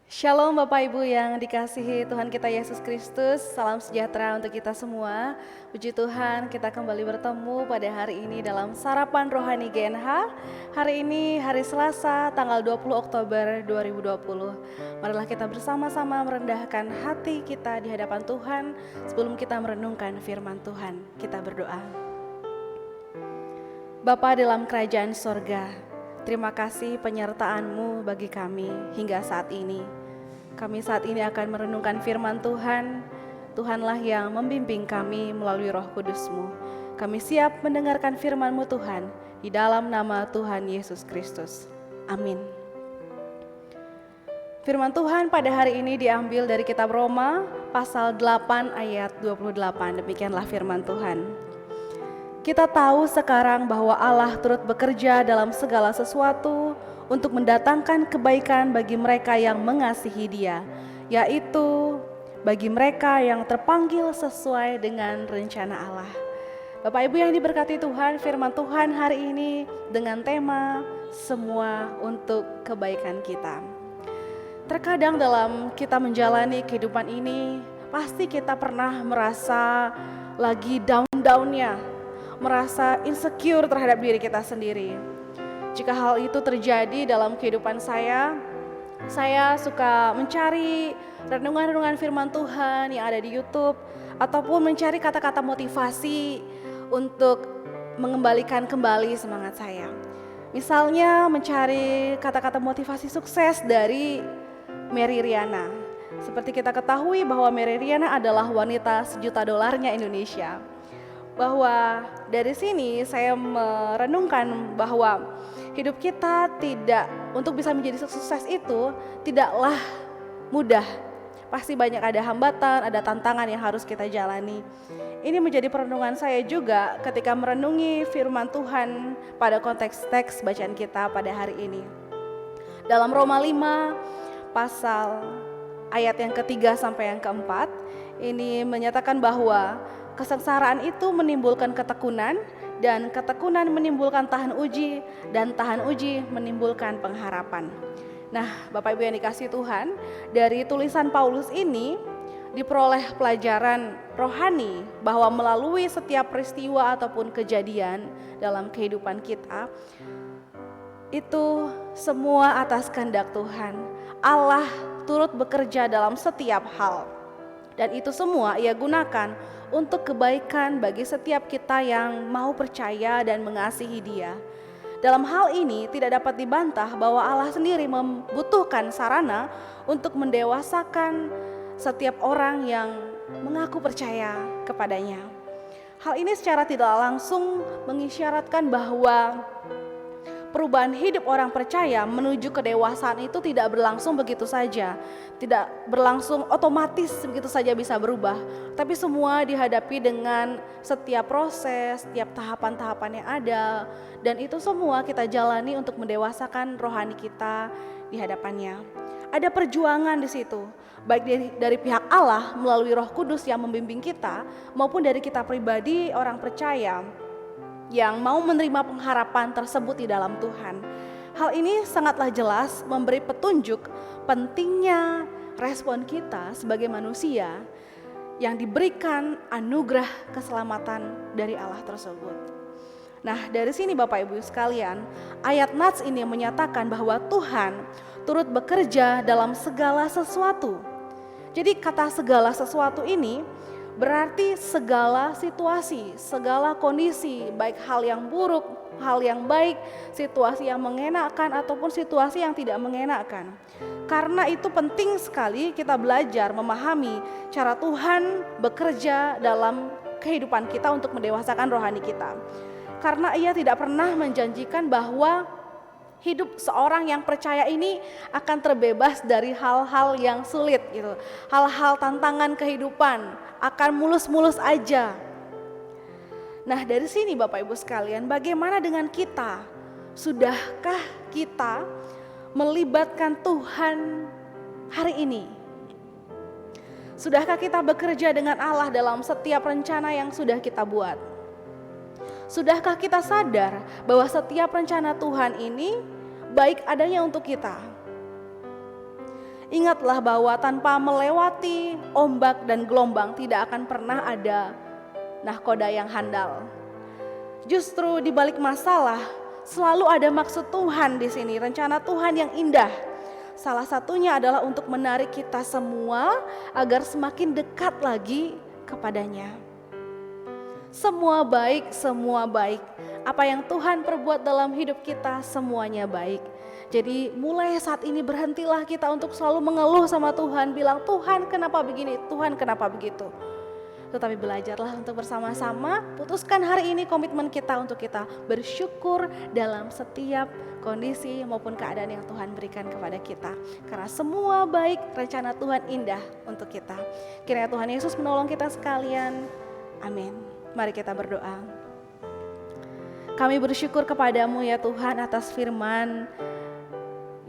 Shalom Bapak Ibu yang dikasihi Tuhan kita Yesus Kristus, salam sejahtera untuk kita semua. Puji Tuhan, kita kembali bertemu pada hari ini dalam Sarapan Rohani GNH. Hari ini hari Selasa tanggal 20 Oktober 2020. Marilah kita bersama-sama merendahkan hati kita di hadapan Tuhan sebelum kita merenungkan firman Tuhan. Kita berdoa. Bapa dalam kerajaan sorga, terima kasih penyertaan-Mu bagi kami hingga saat ini. Kami saat ini akan merenungkan firman Tuhan. Tuhanlah yang membimbing kami melalui Roh Kudus-Mu. Kami siap mendengarkan firman-Mu Tuhan, di dalam nama Tuhan Yesus Kristus. Amin. Firman Tuhan pada hari ini diambil dari kitab Roma, pasal 8 ayat 28. Demikianlah firman Tuhan. Kita tahu sekarang bahwa Allah turut bekerja dalam segala sesuatu untuk mendatangkan kebaikan bagi mereka yang mengasihi Dia, yaitu bagi mereka yang terpanggil sesuai dengan rencana Allah. Bapak Ibu yang diberkati Tuhan, firman Tuhan hari ini dengan tema semua untuk kebaikan kita. Terkadang dalam kita menjalani kehidupan ini, pasti kita pernah merasa lagi down-downnya, merasa insecure terhadap diri kita sendiri. Jika hal itu terjadi dalam kehidupan saya suka mencari renungan-renungan firman Tuhan yang ada di YouTube, ataupun mencari kata-kata motivasi untuk mengembalikan kembali semangat saya. Misalnya mencari kata-kata motivasi sukses dari Mary Riana. Seperti kita ketahui bahwa Mary Riana adalah wanita $1 juta Indonesia. Bahwa dari sini saya merenungkan bahwa hidup kita tidak, untuk bisa menjadi sukses itu tidaklah mudah. Pasti banyak ada hambatan, ada tantangan yang harus kita jalani. Ini menjadi perenungan saya juga ketika merenungi firman Tuhan pada konteks teks bacaan kita pada hari ini. Dalam Roma 5 pasal ayat yang ketiga sampai yang keempat, ini menyatakan bahwa kesengsaraan itu menimbulkan ketekunan, dan ketekunan menimbulkan tahan uji, dan tahan uji menimbulkan pengharapan. Nah, Bapak Ibu yang dikasihi Tuhan, dari tulisan Paulus ini diperoleh pelajaran rohani bahwa melalui setiap peristiwa ataupun kejadian dalam kehidupan kita, itu semua atas kehendak Tuhan. Allah turut bekerja dalam setiap hal, dan itu semua Ia gunakan untuk kebaikan bagi setiap kita yang mau percaya dan mengasihi Dia. Dalam hal ini tidak dapat dibantah bahwa Allah sendiri membutuhkan sarana untuk mendewasakan setiap orang yang mengaku percaya kepadanya. Hal ini secara tidak langsung mengisyaratkan bahwa perubahan hidup orang percaya menuju kedewasaan itu tidak berlangsung begitu saja, tidak berlangsung otomatis begitu saja bisa berubah, tapi semua dihadapi dengan setiap proses, setiap tahapan-tahapan yang ada, dan itu semua kita jalani untuk mendewasakan rohani kita di hadapannya. Ada perjuangan di situ, baik dari pihak Allah melalui Roh Kudus yang membimbing kita, maupun dari kita pribadi orang percaya yang mau menerima pengharapan tersebut di dalam Tuhan. Hal ini sangatlah jelas memberi petunjuk pentingnya respon kita sebagai manusia yang diberikan anugerah keselamatan dari Allah tersebut. Nah, dari sini Bapak Ibu sekalian, ayat Nats ini menyatakan bahwa Tuhan turut bekerja dalam segala sesuatu. Jadi kata segala sesuatu ini berarti segala situasi, segala kondisi, baik hal yang buruk, hal yang baik, situasi yang mengenakan ataupun situasi yang tidak mengenakan. Karena itu penting sekali kita belajar memahami cara Tuhan bekerja dalam kehidupan kita untuk mendewasakan rohani kita. Karena Ia tidak pernah menjanjikan bahwa hidup seorang yang percaya ini akan terbebas dari hal-hal yang sulit gitu. Hal-hal tantangan kehidupan akan mulus-mulus aja. Nah, dari sini Bapak Ibu sekalian, bagaimana dengan kita? Sudahkah kita melibatkan Tuhan hari ini? Sudahkah kita bekerja dengan Allah dalam setiap rencana yang sudah kita buat? Sudahkah kita sadar bahwa setiap rencana Tuhan ini baik adanya untuk kita? Ingatlah bahwa tanpa melewati ombak dan gelombang tidak akan pernah ada nahkoda yang handal. Justru di balik masalah selalu ada maksud Tuhan di sini, rencana Tuhan yang indah. Salah satunya adalah untuk menarik kita semua agar semakin dekat lagi kepadanya. Semua baik, semua baik. Apa yang Tuhan perbuat dalam hidup kita semuanya baik. Jadi mulai saat ini berhentilah kita untuk selalu mengeluh sama Tuhan, bilang Tuhan kenapa begini, Tuhan kenapa begitu. Tetapi belajarlah untuk bersama-sama, putuskan hari ini komitmen kita untuk kita bersyukur dalam setiap kondisi maupun keadaan yang Tuhan berikan kepada kita. Karena semua baik, rencana Tuhan indah untuk kita. Kiranya Tuhan Yesus menolong kita sekalian. Amin. Mari kita berdoa. Kami bersyukur kepadamu ya Tuhan atas firman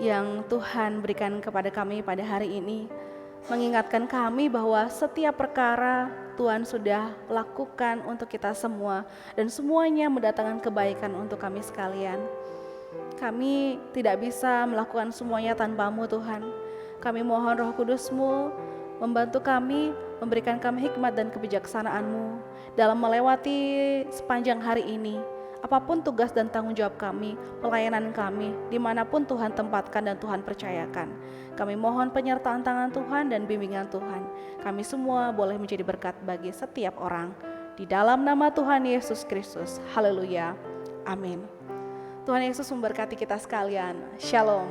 yang Tuhan berikan kepada kami pada hari ini. Mengingatkan kami bahwa setiap perkara Tuhan sudah lakukan untuk kita semua. Dan semuanya mendatangkan kebaikan untuk kami sekalian. Kami tidak bisa melakukan semuanya tanpa-Mu Tuhan. Kami mohon Roh Kudus-Mu membantu kami, memberikan kami hikmat dan kebijaksanaan-Mu dalam melewati sepanjang hari ini. Apapun tugas dan tanggung jawab kami, pelayanan kami, dimanapun Tuhan tempatkan dan Tuhan percayakan. Kami mohon penyertaan tangan Tuhan dan bimbingan Tuhan. Kami semua boleh menjadi berkat bagi setiap orang. Di dalam nama Tuhan Yesus Kristus. Haleluya. Amin. Tuhan Yesus memberkati kita sekalian. Shalom.